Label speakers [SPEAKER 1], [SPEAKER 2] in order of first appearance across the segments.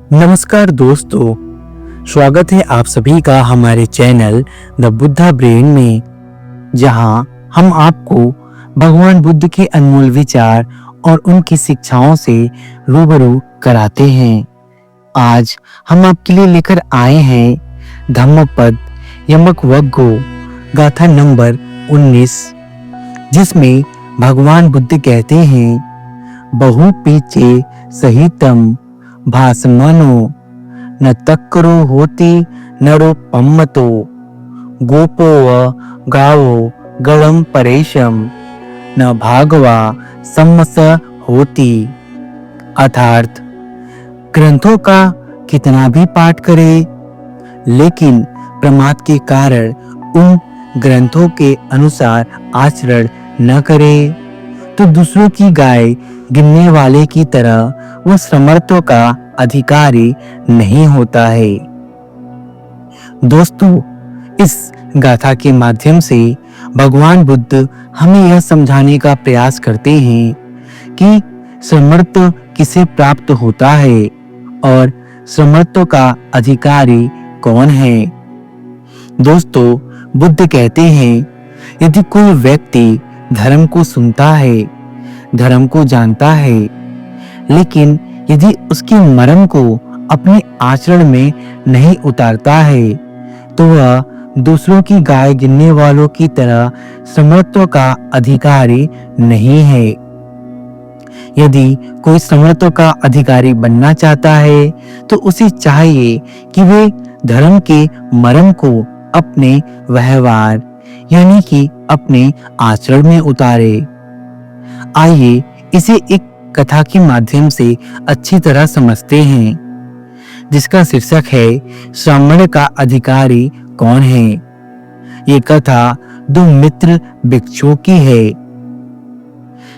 [SPEAKER 1] नमस्कार दोस्तों, स्वागत है आप सभी का हमारे चैनल द बुद्धा ब्रेन में, जहां हम आपको भगवान बुद्ध के अनमोल विचार और उनकी शिक्षाओं से रूबरू कराते हैं। आज हम आपके लिए लेकर आए हैं धम्मपद यमक वग्गो गाथा नंबर 19, जिसमें भगवान बुद्ध कहते हैं, बहु पीछे सहितम भासमनो न तक्करो होती नरो पम्मतो गोपो व गावो गणम परेशम न भागवा सम्मस होती। अर्थात ग्रंथों का कितना भी पाठ करे, लेकिन प्रमाद के कारण उन ग्रंथों के अनुसार आचरण न करे तो दूसरों की गाय गिनने वाले की तरह वह समर्थों का अधिकारी नहीं होता है। दोस्तों, इस गाथा के माध्यम से भगवान बुद्ध हमें यह समझाने का प्रयास करते हैं कि समर्थ किसे प्राप्त होता है और समर्थों का अधिकारी कौन है। दोस्तों, बुद्ध कहते हैं, यदि कोई व्यक्ति धर्म को सुनता है, धर्म को जानता है, लेकिन यदि उसके मर्म को अपने आचरण में नहीं उतारता है, तो वह दूसरों की गाय गिनने वालों की तरह समर्थों का अधिकारी नहीं है। यदि कोई समर्थों का अधिकारी बनना चाहता है, तो उसे चाहिए कि वे धर्म के मर्म को अपने व्यवहार यानी कि अपने आचरण में उतारे। आइए इसे एक कथा के माध्यम से अच्छी तरह समझते हैं, जिसका शीर्षक है श्रामण का अधिकारी कौन है। ये कथा दो मित्र भिक्षुओं की है।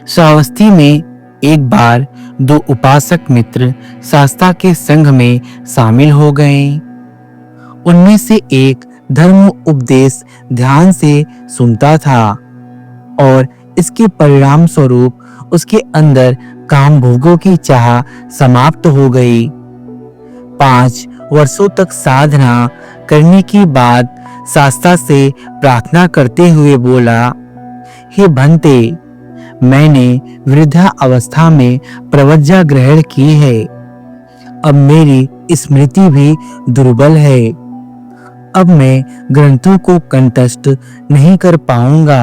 [SPEAKER 1] श्रावस्ती में एक बार दो उपासक मित्र शास्त्रा के संघ में शामिल हो गए। उनमें से एक धर्म उपदेश ध्यान से सुनता था और इसके परिणाम स्वरूप उसके अंदर काम भोगों की चाह समाप्त हो गई। 5 वर्षों तक साधना करने के बाद शास्त्रा से प्रार्थना करते हुए बोला, हे भंते, मैंने वृद्धा अवस्था में प्रवज्ञा ग्रहण की है। अब मेरी स्मृति भी दुर्बल है। अब मैं ग्रंथों को कंठस्थ नहीं कर पाऊंगा।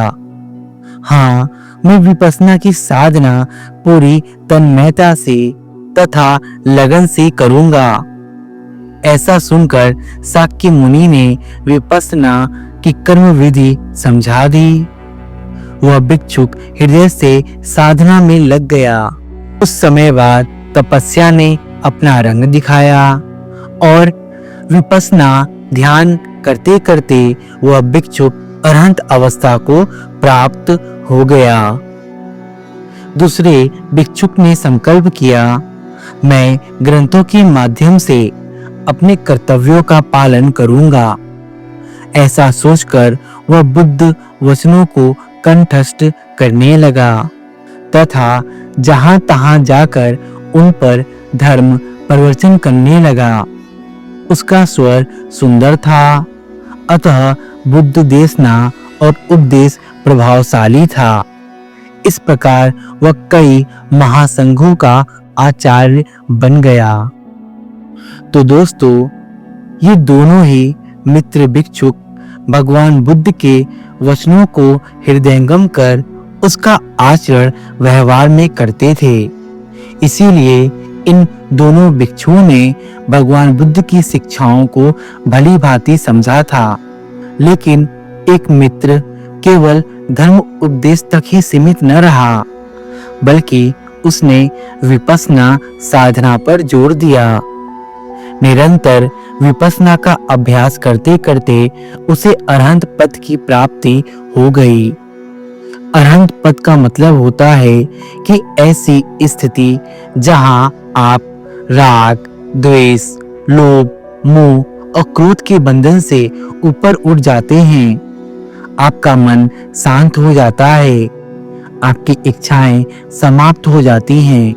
[SPEAKER 1] हाँ, मैं विपश्यना की साधना पूरी तन्मयता से तथा लगन से करूंगा। ऐसा सुनकर शाक्य मुनि ने विपश्यना की कर्म विधि समझा दी। वह भिक्षुक हृदय से साधना में लग गया। उस समय बाद तपस्या ने अपना रंग दिखाया और विपश्यना ध्यान करते करते वह भिक्षुक अरहंत अवस्था को प्राप्त हो गया। दूसरे भिक्षुक ने संकल्प किया, मैं ग्रंथों के माध्यम से अपने कर्तव्यों का पालन करूंगा। ऐसा सोचकर वह बुद्ध वचनों को कंठस्थ करने लगा तथा जहां तहां जाकर उन पर धर्म प्रवचन करने लगा। उसका स्वर सुंदर था, अतः बुद्ध देशना और उपदेश प्रभावशाली था। इस प्रकार वह कई महासंघों का आचार्य बन गया। तो दोस्तों, ये दोनों ही मित्र भिक्षुक भगवान बुद्ध के वचनों को हृदयंगम कर उसका आचरण व्यवहार में करते थे। इसीलिए इन दोनों भिक्षुओं ने भगवान बुद्ध की शिक्षाओं को भली भांति समझा था, लेकिन एक मित्र केवल धर्म उपदेश तक ही सीमित न रहा, बल्कि उसने विपश्यना साधना पर जोर दिया। निरंतर विपश्यना का अभ्यास करते करते उसे अरहंत पद की प्राप्ति हो गई। अरहंत पद का मतलब होता है कि ऐसी स्थिति जहां आप राग, द्वेष, लोभ, मोह और क्रोध के बंधन से ऊपर उठ जाते हैं। आपका मन शांत हो जाता है, आपकी इच्छाएं समाप्त हो जाती हैं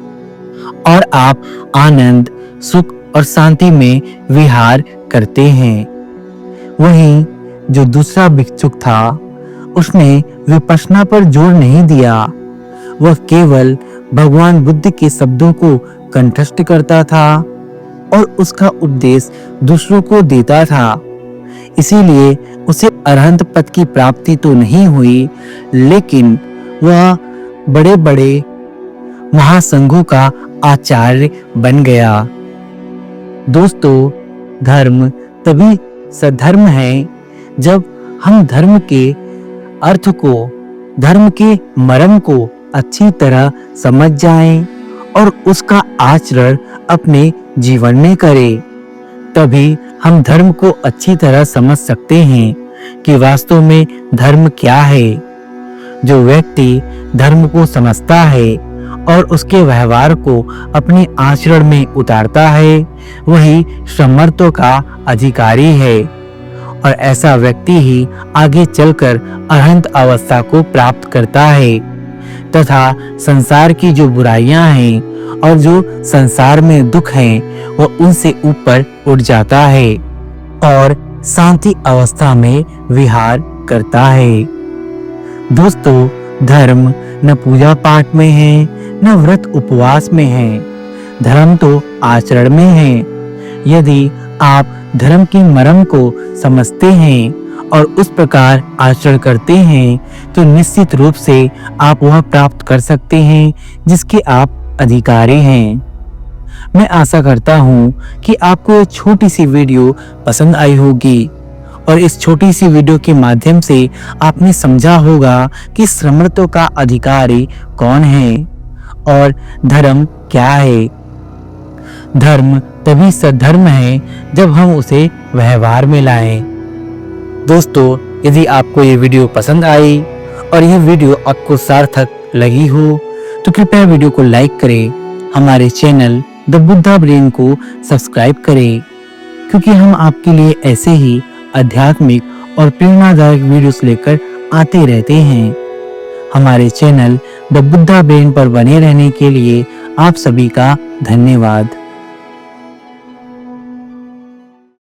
[SPEAKER 1] और आप आनंद, सुख और शांति में विहार करते हैं। वहीं जो दूसरा भिक्षुक था, उसने विपश्यना पर जोर नहीं दिया। वह केवल भगवान बुद्ध के शब्दों को कंठस्थ करता था और उसका उपदेश दूसरों को देता था। इसीलिए उसे अरहंत पद की प्राप्ति तो नहीं हुई, लेकिन वह बड़े बड़े महासंघों का आचार्य बन गया। दोस्तों, धर्म तभी सधर्म है जब हम धर्म के अर्थ को, धर्म के मर्म को अच्छी तरह समझ जाएं और उसका आचरण अपने जीवन में करें। तभी हम धर्म को अच्छी तरह समझ सकते हैं कि वास्तव में धर्म क्या है। जो व्यक्ति धर्म को समझता है और उसके व्यवहार को अपने आचरण में उतारता है, वही समर्थों का अधिकारी है और ऐसा व्यक्ति ही आगे चलकर अरहंत अवस्था को प्राप्त करता है तथा संसार की जो बुराइयां हैं और जो संसार में दुख हैं, वह उनसे ऊपर उठ जाता है और शांति अवस्था में विहार करता है। दोस्तों, धर्म न पूजा पाठ में है, न व्रत उपवास में है। धर्म तो आचरण में है। यदि आप धर्म की मर्म को समझते हैं और उस प्रकार आचरण करते हैं, तो निश्चित रूप से आप वह प्राप्त कर सकते हैं जिसके आप अधिकारी हैं। मैं आशा करता हूँ कि आपको ये छोटी सी वीडियो पसंद आई होगी और इस छोटी सी वीडियो के माध्यम से आपने समझा होगा कि समर्थों का अधिकारी कौन है और धर्म क्या है। धर्म तभी सद्धर्म है जब हम उसे व्यवहार में लाएं। दोस्तों, यदि आपको ये वीडियो पसंद आई और यह वीडियो आपको सार्थक लगी हो, तो कृपया वीडियो को लाइक करें, हमारे चैनल द बुद्धा ब्रेन को सब्सक्राइब करें, क्योंकि हम आपके लिए ऐसे ही आध्यात्मिक और प्रेरणादायक वीडियोस लेकर आते रहते हैं। हमारे चैनल द बुद्धा ब्रेन पर बने रहने के लिए आप सभी का धन्यवाद।